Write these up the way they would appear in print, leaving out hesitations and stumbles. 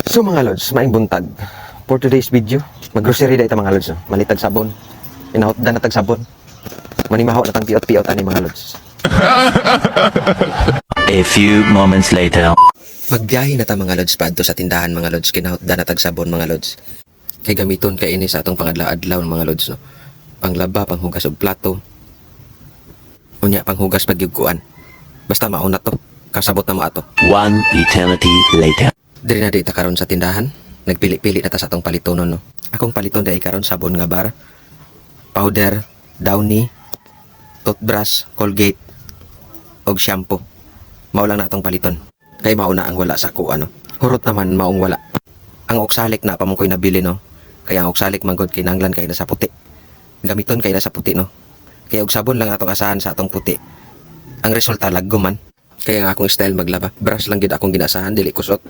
So mga lods, maing buntag. For today's video, mag-grocery da ita mga lods. Malitag sabon. Inahotdan na tag sabon. Manimahaw na tang piot-piot ani mga lods. A few moments later. Magbiyahe na ta mga lods padto sa tindahan mga lods. Kinahotdan na tag sabon mga lods. Kay gamiton kay ini sa atong pangadlaw-adlaw mga lods no. Panglaba, panghugas og plato. Unya panghugas pagyugkuan. Basta mauna to. Kasabot na mo ato. One eternity later. Diri na di ta karon sa tindahan. Nagpili-pili na ta sa atong palitonon no. Akong paliton dai karon sabon nga bar, powder, Downy, toothbrush, Colgate, og shampoo. Mao lang na atong paliton. Kay mauna ang wala sa kuan no. Hurot naman maong wala. Ang oksalik na pamungkoy nabili no. Kaya ang oksalik manggod kinahanglan kay na sa puti. Gamiton kay na sa puti no. Kaya og sabon lang atong asahan sa atong puti. Ang resulta laggo man. Kaya nga akong style maglaba. Brush lang gid akong ginasahan dili kusot.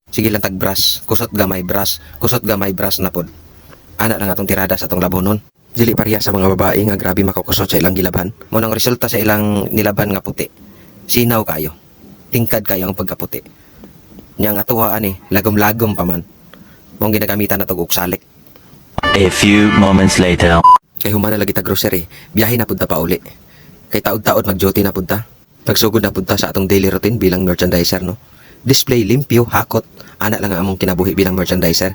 Sige lang tag brush, kusot gamay brush na pod. Ana lang atong tirada sa atong labonon. Dili pareha sa mga babae nga grabe makakusot sa ilang gilabhan. Mo nang resulta sa ilang nilaban nga puti. Sinaw kayo. Tingkad kayo ang pagkaputi. Nya nga tuwa ani, lagom-lagom pa man. Mong ginagamitan na tog og salik. A few moments later. Kay human na lagi ta grocery, biyahe na pud ta pa uli. Kay taod-taod mag-duty na pud ta. Pagsugod na pud ta sa atong daily routine bilang merchandiser no. Display limpyo, hakot, ana lang ang among kinabuhi bilang merchandiser.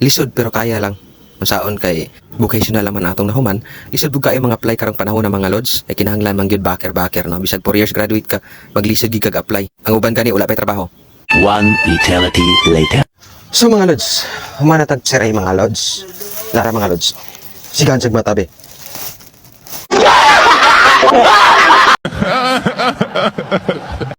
Lisod pero kaya lang. Masaon kay vocational naman atong nahuman, lisod bug kay mga apply karong panahon ng mga lods, ay kinahanglan man gyud baker no. Bisag 4 years graduate ka, maglisod gyud kag apply. Ang uban gani wala pay trabaho. One eternity later. So mga lods, humana tag siray mga lods. Lara mga lods. Sigan sag matabi.